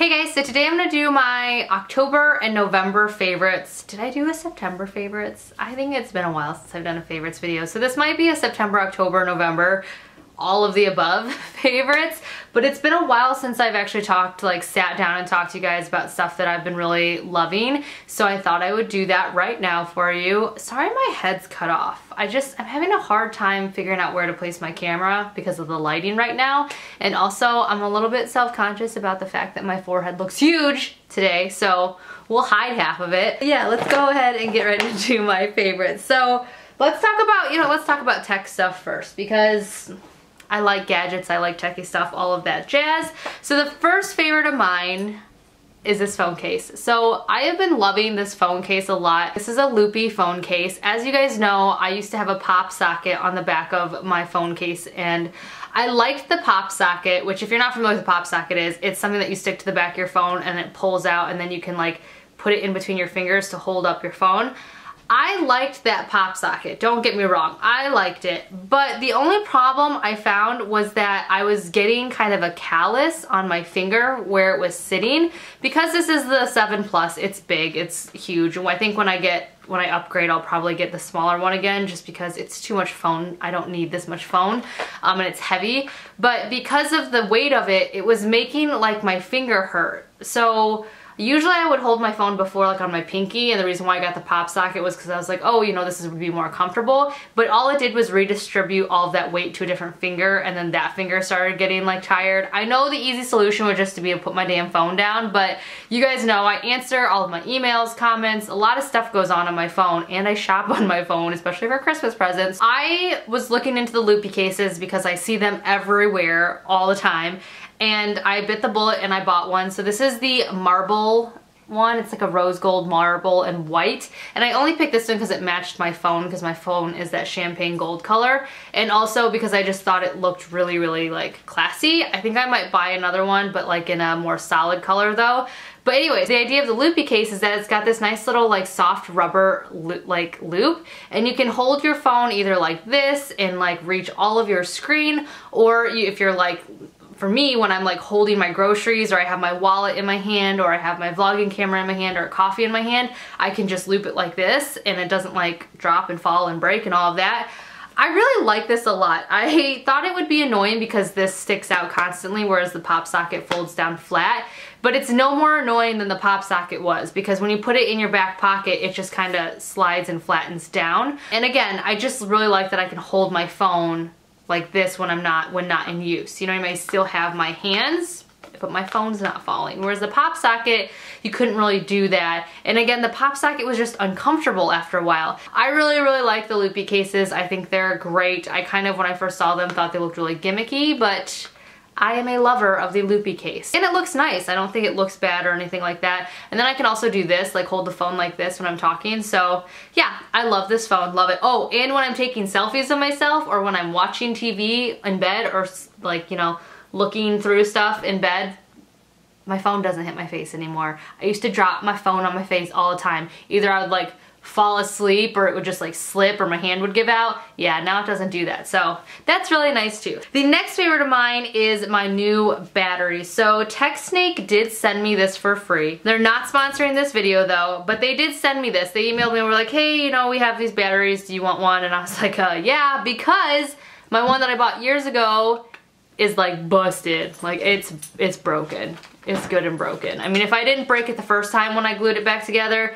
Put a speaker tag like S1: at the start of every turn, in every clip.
S1: Hey guys, so today I'm going to do my October and November favorites. Did I do a September favorites? I think it's been a while since I've done a favorites video. So this might be a September, October, November, all of the above favorites. But it's been a while since I've actually sat down and talked to you guys about stuff that I've been really loving. So I thought I would do that right now for you. Sorry my head's cut off. I'm having a hard time figuring out where to place my camera because of the lighting right now. And also I'm a little bit self-conscious about the fact that my forehead looks huge today. So we'll hide half of it. Yeah, let's go ahead and get ready to do my favorites. So let's talk about tech stuff first because I like gadgets, I like techie stuff, all of that jazz. So the first favorite of mine is this phone case. So I have been loving this phone case a lot. This is a loopy phone case. As you guys know, I used to have a pop socket on the back of my phone case, and I liked the pop socket, which if you're not familiar with what a pop socket is, it's something that you stick to the back of your phone and it pulls out and then you can like put it in between your fingers to hold up your phone. I liked that pop socket, don't get me wrong, I liked it, but the only problem I found was that I was getting kind of a callus on my finger where it was sitting. Because this is the 7 Plus, it's big, it's huge. I think when I upgrade, I'll probably get the smaller one again just because it's too much phone. I don't need this much phone, and it's heavy. But because of the weight of it, it was making like my finger hurt. So usually I would hold my phone before like on my pinky, and the reason why I got the pop socket was because I was like, oh, you know, would be more comfortable. But all it did was redistribute all of that weight to a different finger, and then that finger started getting like tired. I know the easy solution would just to be to put my damn phone down, but you guys know I answer all of my emails, comments, a lot of stuff goes on my phone, and I shop on my phone, especially for Christmas presents. I was looking into the loopy cases because I see them everywhere all the time. And I bit the bullet and I bought one. So this is the marble one. It's like a rose gold marble and white. And I only picked this one because it matched my phone, because my phone is that champagne gold color. And also because I just thought it looked really, really like classy. I think I might buy another one, but like in a more solid color though. But anyways, the idea of the loopy case is that it's got this nice little like soft rubber loop, and you can hold your phone either like this and like reach all of your screen, or if you're like, for me, when I'm like holding my groceries, or I have my wallet in my hand, or I have my vlogging camera in my hand, or coffee in my hand, I can just loop it like this and it doesn't like drop and fall and break and all of that. I really like this a lot. I thought it would be annoying because this sticks out constantly, whereas the pop socket folds down flat. But it's no more annoying than the pop socket was, because when you put it in your back pocket, it just kind of slides and flattens down. And again, I just really like that I can hold my phone like this when not in use. You know, I may still have my hands, but my phone's not falling. Whereas the pop socket, you couldn't really do that. And again, the pop socket was just uncomfortable after a while. I really, really like the loopy cases. I think they're great. I kind of, when I first saw them, thought they looked really gimmicky, but I am a lover of the loopy case. And it looks nice. I don't think it looks bad or anything like that. And then I can also do this, like hold the phone like this when I'm talking. So yeah, I love this phone, love it. Oh, and when I'm taking selfies of myself, or when I'm watching TV in bed, or like, you know, looking through stuff in bed, my phone doesn't hit my face anymore. I used to drop my phone on my face all the time. Either I would like fall asleep, or it would just like slip, or my hand would give out. Yeah, now it doesn't do that. So that's really nice too. The next favorite of mine is my new battery. So TechSnake did send me this for free. They're not sponsoring this video though, but they did send me this. They emailed me and were like, hey, you know, we have these batteries, do you want one? And I was like, yeah, because my one that I bought years ago is like busted. Like it's broken. It's good and broken. I mean, if I didn't break it the first time when I glued it back together,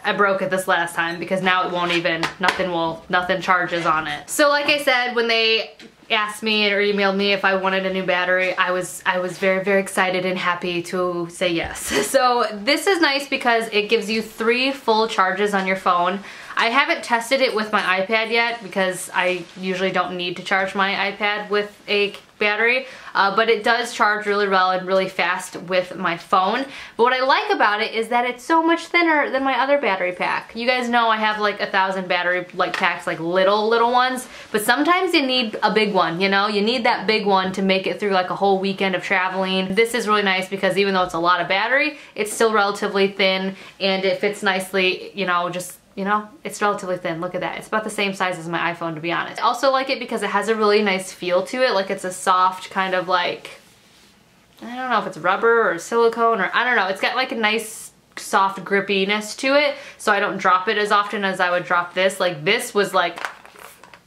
S1: I broke it this last time, because now it won't even, nothing charges on it. So like I said, when they asked me or emailed me if I wanted a new battery, I was very, very excited and happy to say yes. So this is nice because it gives you 3 full charges on your phone. I haven't tested it with my iPad yet because I usually don't need to charge my iPad with a battery, but it does charge really well and really fast with my phone. But what I like about it is that it's so much thinner than my other battery pack. You guys know I have like 1,000 battery packs, like little ones, but sometimes you need a big one, you know? You need that big one to make it through like a whole weekend of traveling. This is really nice because even though it's a lot of battery, it's still relatively thin and it fits nicely, you know, it's relatively thin. Look at that. It's about the same size as my iPhone, to be honest. I also like it because it has a really nice feel to it. Like it's a soft kind of like, I don't know if it's rubber or silicone or I don't know. It's got like a nice soft grippiness to it, so I don't drop it as often as I would drop this. Like this was like,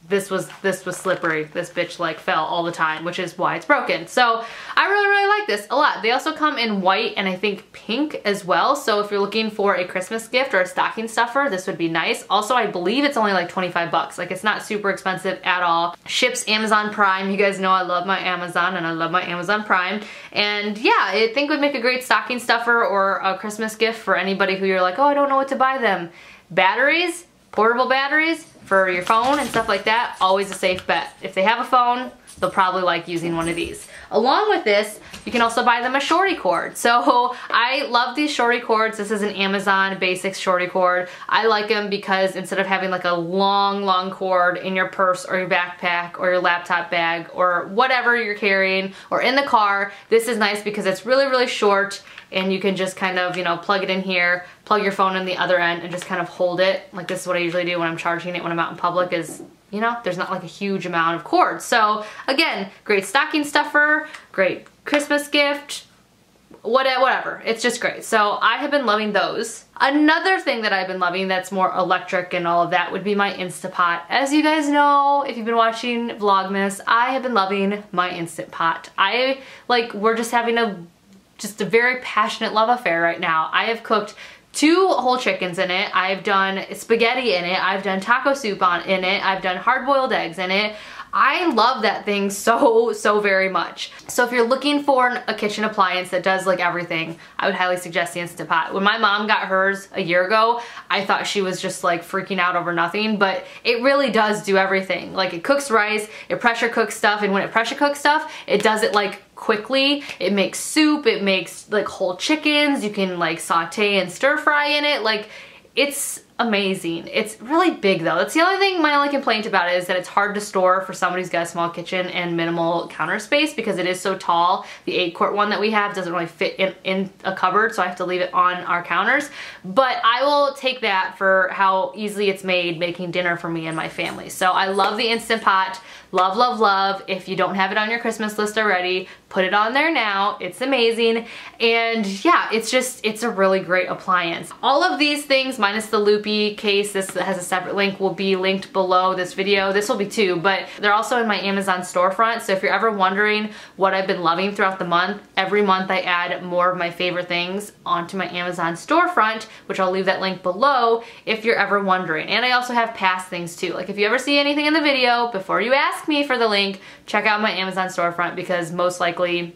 S1: this was slippery. This bitch like fell all the time, which is why it's broken. So I really like this a lot. They also come in white and I think pink as well. So if you're looking for a Christmas gift or a stocking stuffer, this would be nice. Also, I believe it's only like 25 bucks. Like it's not super expensive at all. Ships Amazon Prime. You guys know I love my Amazon and I love my Amazon Prime. And yeah, I think would make a great stocking stuffer or a Christmas gift for anybody who you're like, oh, I don't know what to buy them. Batteries, portable batteries, for your phone and stuff like that, always a safe bet. If they have a phone, they'll probably like using one of these. Along with this, you can also buy them a Shorty cord. So I love these Shorty cords. This is an Amazon Basics Shorty cord. I like them because instead of having like a long cord in your purse or your backpack or your laptop bag or whatever you're carrying or in the car, this is nice because it's really short and you can just kind of, you know, plug it in here, plug your phone in the other end and just kind of hold it. Like this is what I usually do when I'm charging it when I'm out in public is, you know, there's not like a huge amount of cord. So again, great stocking stuffer, great Christmas gift, whatever. It's just great. So I have been loving those. Another thing that I've been loving that's more electric and all of that would be my Insta Pot. As you guys know, if you've been watching Vlogmas, I have been loving my Instant Pot. We're just having a very passionate love affair right now. I have cooked 2 whole chickens in it. I've done spaghetti in it. I've done taco soup in it. I've done hard-boiled eggs in it. I love that thing so very much. So if you're looking for a kitchen appliance that does like everything, I would highly suggest the Instant Pot. When my mom got hers a year ago, I thought she was just like freaking out over nothing, but it really does do everything. Like it cooks rice, it pressure cooks stuff, and when it pressure cooks stuff, it does it like quickly. It makes soup, it makes like whole chickens, you can like saute and stir fry in it. Like it's amazing. It's really big though. That's the only thing, my only complaint about it is that it's hard to store for somebody who's got a small kitchen and minimal counter space because it is so tall. The 8-quart one that we have doesn't really fit in a cupboard, so I have to leave it on our counters. But I will take that for how easily it's made making dinner for me and my family. So I love the Instant Pot. Love. If you don't have it on your Christmas list already, put it on there now. It's amazing. And yeah, it's a really great appliance. All of these things, minus the loopy case, this has a separate link, will be linked below this video. This will be too, but they're also in my Amazon storefront. So if you're ever wondering what I've been loving throughout the month, every month I add more of my favorite things onto my Amazon storefront, which I'll leave that link below if you're ever wondering. And I also have past things too. Like if you ever see anything in the video, before you ask me for the link, check out my Amazon storefront because most likely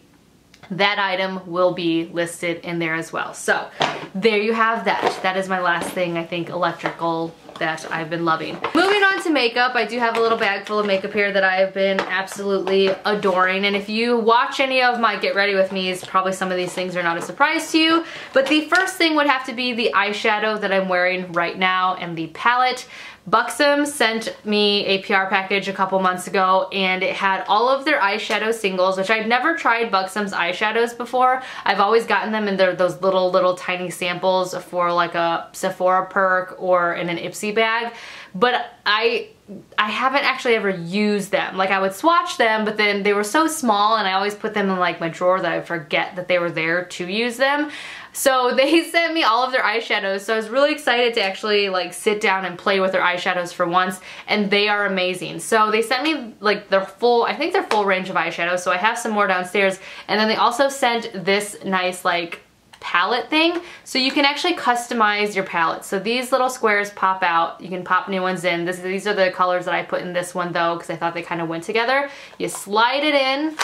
S1: that item will be listed in there as well. So there you have that. That is my last thing, I think, electrical that I've been loving. Moving on to makeup, I do have a little bag full of makeup here that I have been absolutely adoring. And if you watch any of my Get Ready With Me's, probably some of these things are not a surprise to you. But the first thing would have to be the eyeshadow that I'm wearing right now and the palette. Buxom sent me a PR package a couple months ago and it had all of their eyeshadow singles, which I'd never tried Buxom's eyeshadows before. I've always gotten them in those little tiny samples for like a Sephora perk or in an Ipsy bag, but I haven't actually ever used them. Like I would swatch them, but then they were so small and I always put them in like my drawer that I forget that they were there to use them. So they sent me all of their eyeshadows, so I was really excited to actually like sit down and play with their eyeshadows for once, and they are amazing. So they sent me like their full, I think their full range of eyeshadows, so I have some more downstairs, and then they also sent this nice like palette thing, so you can actually customize your palette. So these little squares pop out, you can pop new ones in. These are the colors that I put in this one though, because I thought they kind of went together. You slide it in,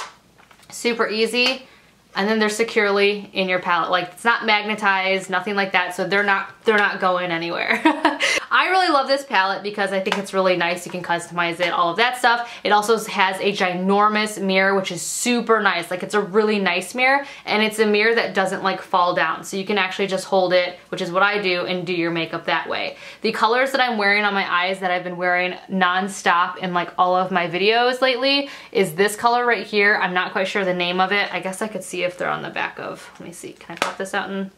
S1: super easy. And then they're securely in your palette. Like it's not magnetized, nothing like that, so they're not going anywhere. I really love this palette because I think it's really nice. You can customize it, all of that stuff. It also has a ginormous mirror, which is super nice. Like it's a really nice mirror, and it's a mirror that doesn't like fall down. So you can actually just hold it, which is what I do, and do your makeup that way. The colors that I'm wearing on my eyes that I've been wearing non-stop in like all of my videos lately is this color right here. I'm not quite sure the name of it. I guess I could see if they're on the back of, let me see, can I pop this out and,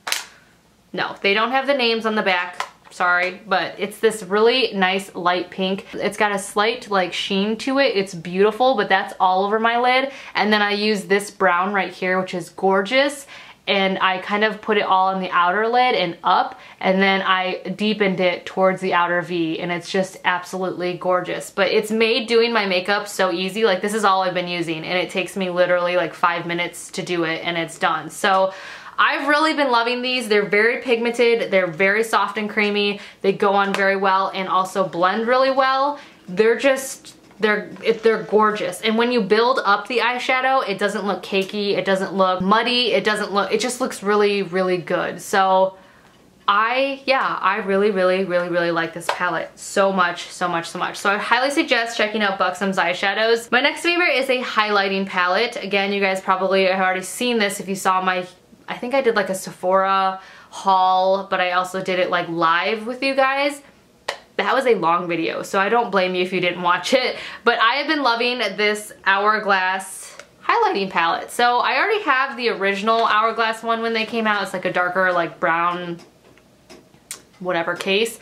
S1: no, they don't have the names on the back. sorry, but it's this really nice light pink. It's got a slight like sheen to it. It's beautiful, but that's all over my lid. And then I use this brown right here, which is gorgeous. And I kind of put it all on the outer lid and up, and then I deepened it towards the outer V, and it's just absolutely gorgeous. But it's made doing my makeup so easy. Like, this is all I've been using, and it takes me literally like 5 minutes to do it, and it's done. So I've really been loving these. They're very pigmented, they're very soft and creamy, they go on very well and also blend really well. They're gorgeous. And when you build up the eyeshadow, it doesn't look cakey, it doesn't look muddy, it just looks really, really good. So I really like this palette so much. So I highly suggest checking out Buxom's eyeshadows. My next favorite is a highlighting palette. Again, you guys probably have already seen this if you saw my, I think I did like a Sephora haul, but I also did it like live with you guys. That was a long video, so I don't blame you if you didn't watch it. But I have been loving this Hourglass highlighting palette. So I already have the original Hourglass one when they came out. It's like a darker, like brown, whatever case.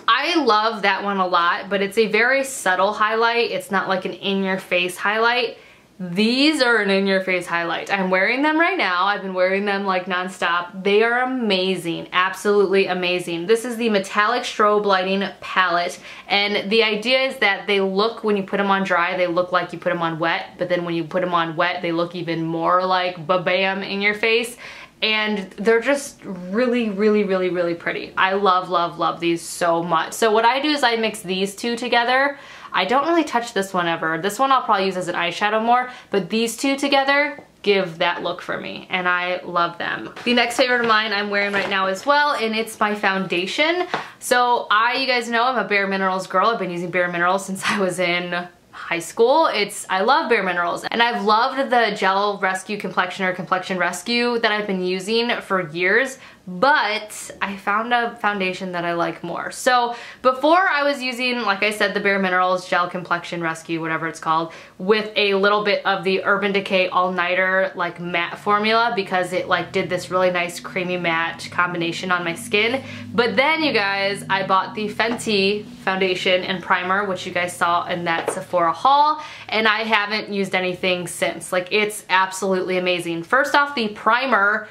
S1: I love that one a lot, but it's a very subtle highlight. It's not like an in-your-face highlight. These are an in-your-face highlight. I'm wearing them right now. I've been wearing them like nonstop. They are amazing, absolutely amazing. This is the Metallic Strobe Lighting Palette, and the idea is that they look, when you put them on dry, they look like you put them on wet, but then when you put them on wet, they look even more like ba-bam in your face. And they're just really, really, really, really pretty. I love these so much. So what I do is I mix these two together. I don't really touch this one ever. This one I'll probably use as an eyeshadow more, but these two together give that look for me, and I love them. The next favorite of mine I'm wearing right now as well, and it's my foundation. So you guys know I'm a Bare Minerals girl. I've been using Bare Minerals since I was in high school. I love Bare Minerals, and I've loved the Gel Rescue Complexion or Complexion Rescue that I've been using for years, but I found a foundation that I like more. So before I was using, like I said, the Bare Minerals Gel Complexion Rescue, whatever it's called, with a little bit of the Urban Decay All Nighter like matte formula, because it like did this really nice creamy matte combination on my skin. But then, you guys, I bought the Fenty Foundation and Primer, which you guys saw in that Sephora haul, and I haven't used anything since. Like, it's absolutely amazing. First off, the primer,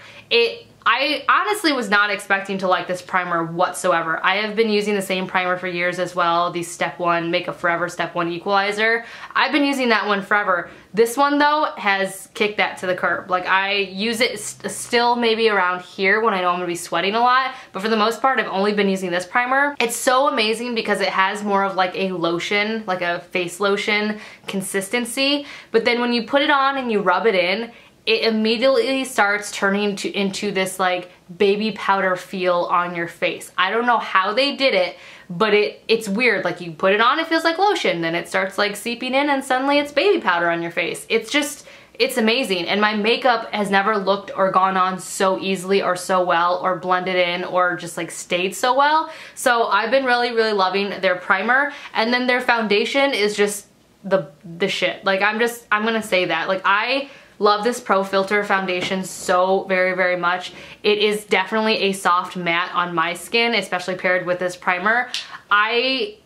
S1: I honestly was not expecting to like this primer whatsoever. I have been using the same primer for years as well, the Step 1 Makeup Forever Step 1 Equalizer. I've been using that one forever. This one, though, has kicked that to the curb. Like, I use it still maybe around here when I know I'm gonna be sweating a lot, but for the most part, I've only been using this primer. It's so amazing because it has more of like a lotion, like a face lotion consistency, but then when you put it on and you rub it in, it immediately starts turning into this like baby powder feel on your face. I don't know how they did it, but it's weird. Like, you put it on, it feels like lotion, then it starts like seeping in and suddenly it's baby powder on your face. It's amazing. And my makeup has never looked or gone on so easily or so well or blended in or just like stayed so well. So I've been really, really loving their primer, and then their foundation is just the shit. Like, I'm gonna say that. Like, I love this Pro Filter foundation so very, very much. It is definitely a soft matte on my skin, especially paired with this primer. I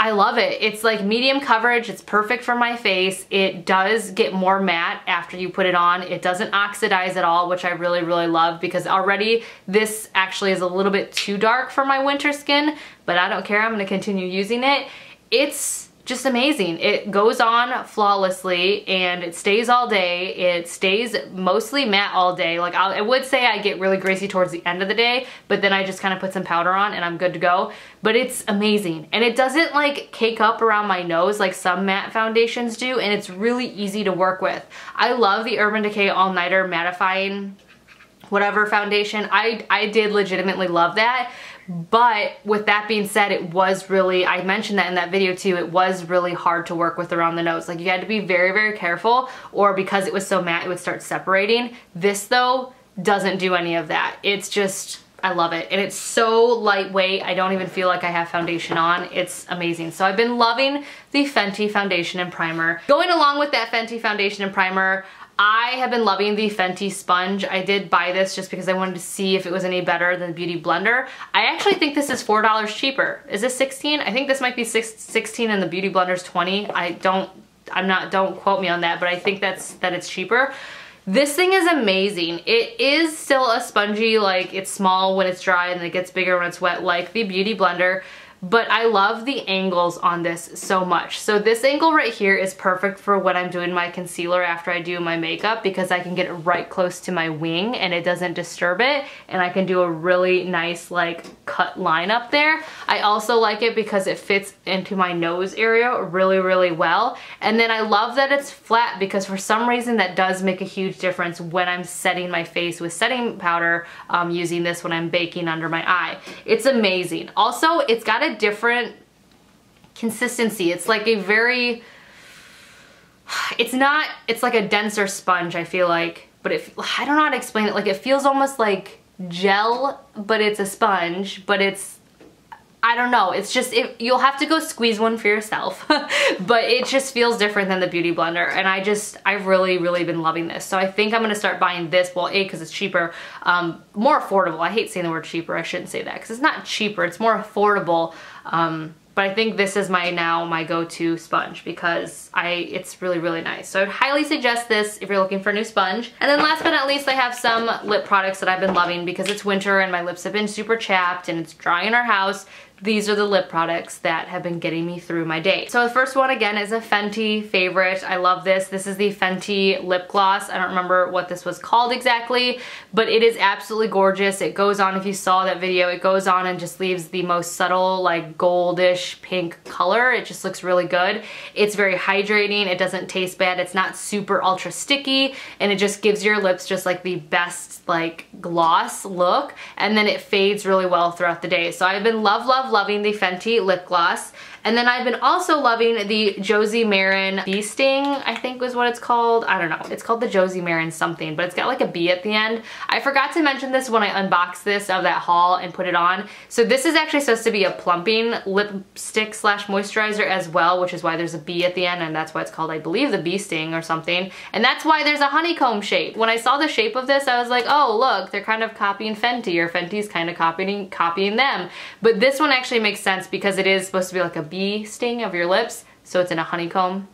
S1: love it. It's like medium coverage. It's perfect for my face. It does get more matte after you put it on. It doesn't oxidize at all, which I really, really love, because already this actually is a little bit too dark for my winter skin, but I don't care. I'm gonna continue using it. It's just amazing. It goes on flawlessly and it stays all day. It stays mostly matte all day. Like, I would say I get really greasy towards the end of the day, but then I just kind of put some powder on and I'm good to go. But it's amazing. And it doesn't like cake up around my nose like some matte foundations do, and it's really easy to work with. I love the Urban Decay All Nighter Mattifying whatever foundation. I did legitimately love that. But with that being said, it was really, I mentioned that in that video too, it was really hard to work with around the nose. Like, you had to be very, very careful, or because it was so matte, it would start separating. This, though, doesn't do any of that. It's just, I love it. And it's so lightweight, I don't even feel like I have foundation on. It's amazing. So I've been loving the Fenty Foundation and Primer. Going along with that Fenty Foundation and Primer, I have been loving the Fenty sponge. I did buy this just because I wanted to see if it was any better than the Beauty Blender. I actually think this is $4 cheaper. Is this 16? I think this might be 16 and the Beauty Blender's 20. Don't quote me on that, but I think that it's cheaper. This thing is amazing. It is still a spongy, like it's small when it's dry and it gets bigger when it's wet, like the Beauty Blender. But I love the angles on this so much. So this angle right here is perfect for when I'm doing my concealer after I do my makeup, because I can get it right close to my wing and it doesn't disturb it, and I can do a really nice like cut line up there. I also like it because it fits into my nose area really, really well. And then I love that it's flat, because for some reason that does make a huge difference when I'm setting my face with setting powder, using this when I'm baking under my eye. It's amazing. Also, it's got a different consistency. It's like a very, it's like a denser sponge, I feel like, but I don't know how to explain it. Like it feels almost like gel, but it's a sponge, but it's, I don't know. It's just, you'll have to go squeeze one for yourself, but it just feels different than the Beauty Blender. And I've really, really been loving this. So I think I'm gonna start buying this, well, A, because it's cheaper, more affordable. I hate saying the word cheaper. I shouldn't say that, because it's not cheaper, it's more affordable. But I think this is my go-to sponge, because it's really, really nice. So I'd highly suggest this if you're looking for a new sponge. And then last but not least, I have some lip products that I've been loving because it's winter and my lips have been super chapped and it's dry in our house. These are the lip products that have been getting me through my day. So the first one, again, is a Fenty favorite. I love this. This is the Fenty Lip Gloss. I don't remember what this was called exactly, but it is absolutely gorgeous. It goes on, if you saw that video, it goes on and just leaves the most subtle, like goldish pink color. It just looks really good. It's very hydrating. It doesn't taste bad. It's not super ultra sticky, and it just gives your lips just like the best like gloss look, and then it fades really well throughout the day. So I've been loving the Fenty lip gloss. And then I've been also loving the Josie Maran Bee Sting, I think was what it's called. I don't know. It's called the Josie Maran something, but it's got like a bee at the end. I forgot to mention this when I unboxed this of that haul and put it on. So this is actually supposed to be a plumping lipstick slash moisturizer as well, which is why there's a bee at the end, and that's why it's called, I believe, the Bee Sting or something. And that's why there's a honeycomb shape. When I saw the shape of this, I was like, oh look, they're kind of copying Fenty, or Fenty's kind of copying them. But this one actually makes sense because it is supposed to be like a bee sting of your lips, so it's in a honeycomb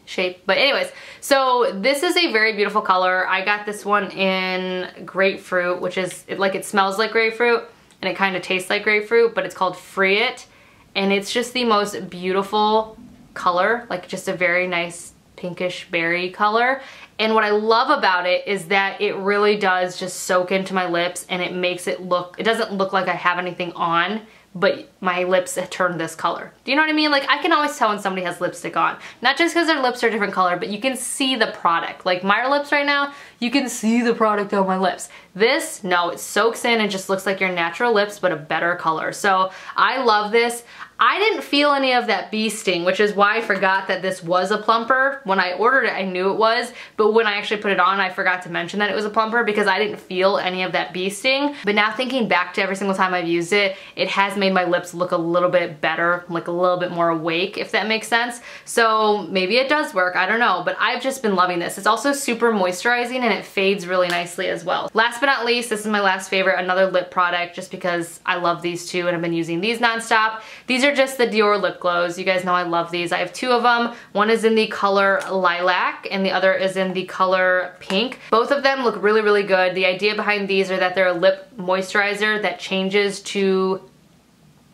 S1: shape. But anyways, so this is a very beautiful color. I got this one in grapefruit, which is it smells like grapefruit and it kind of tastes like grapefruit, but it's called Free It, and it's just the most beautiful color, like just a very nice pinkish berry color. And what I love about it is that it really does just soak into my lips, and it makes it look, it doesn't look like I have anything on, but my lips have turned this color. Do you know what I mean? Like, I can always tell when somebody has lipstick on. Not just because their lips are a different color, but you can see the product. Like my lips right now, you can see the product on my lips. This, no, it soaks in and just looks like your natural lips, but a better color. So I love this. I didn't feel any of that bee sting, which is why I forgot that this was a plumper. When I ordered it, I knew it was, but when I actually put it on, I forgot to mention that it was a plumper because I didn't feel any of that bee sting. But now thinking back to every single time I've used it, it has made my lips look a little bit better, like a little bit more awake, if that makes sense. So maybe it does work, I don't know, but I've just been loving this. It's also super moisturizing and it fades really nicely as well. Last but not least, this is my last favorite, another lip product, just because I love these two and I've been using these nonstop. These are just the Dior Lip Glows. You guys know I love these. I have two of them. One is in the color Lilac and the other is in the color Pink. Both of them look really, really good. The idea behind these are that they're a lip moisturizer that changes to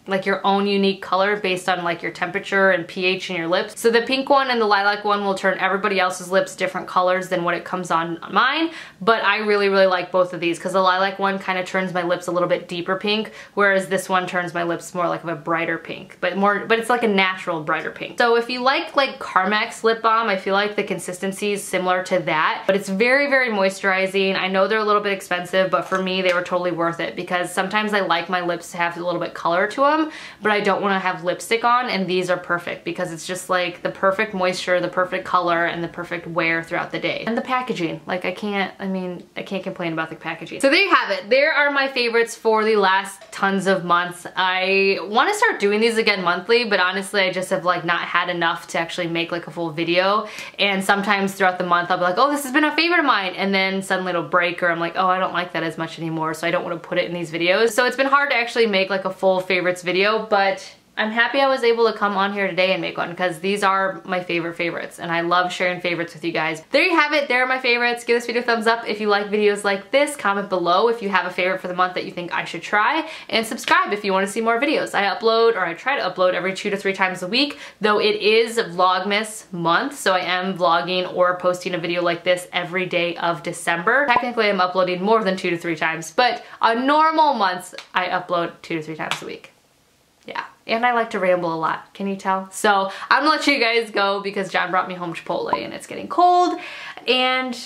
S1: like your own unique color based on like your temperature and pH in your lips. So the pink one and the lilac one will turn everybody else's lips different colors than what it comes on mine, but I really, really like both of these because the lilac one kind of turns my lips a little bit deeper pink, whereas this one turns my lips more like of a brighter pink, but it's like a natural brighter pink. So if you like Carmex lip balm, I feel like the consistency is similar to that, but it's very, very moisturizing. I know they're a little bit expensive, but for me, they were totally worth it because sometimes I like my lips to have a little bit color to them. them, but I don't want to have lipstick on, and these are perfect because it's just like the perfect moisture, the perfect color, and the perfect wear throughout the day. And the packaging, like I can't complain about the packaging. So there you have it. There are my favorites for the last tons of months. I want to start doing these again monthly, but honestly I just have like not had enough to actually make like a full video, and sometimes throughout the month I'll be like, oh, this has been a favorite of mine, and then suddenly it'll break, or I'm like, oh, I don't like that as much anymore, so I don't want to put it in these videos. So it's been hard to actually make like a full favorites video, but I'm happy I was able to come on here today and make one because these are my favorites, and I love sharing favorites with you guys. There you have it. There are my favorites. Give this video a thumbs up if you like videos like this. Comment below if you have a favorite for the month that you think I should try, and subscribe if you want to see more videos. I try to upload every 2 to 3 times a week, though it is Vlogmas month, so I am vlogging or posting a video like this every day of December. Technically I'm uploading more than 2 to 3 times, but on normal months I upload 2 to 3 times a week. Yeah, and I like to ramble a lot, can you tell? So I'm gonna let you guys go because John brought me home Chipotle and it's getting cold and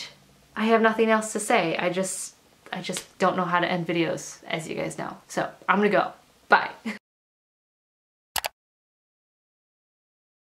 S1: I have nothing else to say. I just don't know how to end videos, as you guys know. So I'm gonna go. Bye.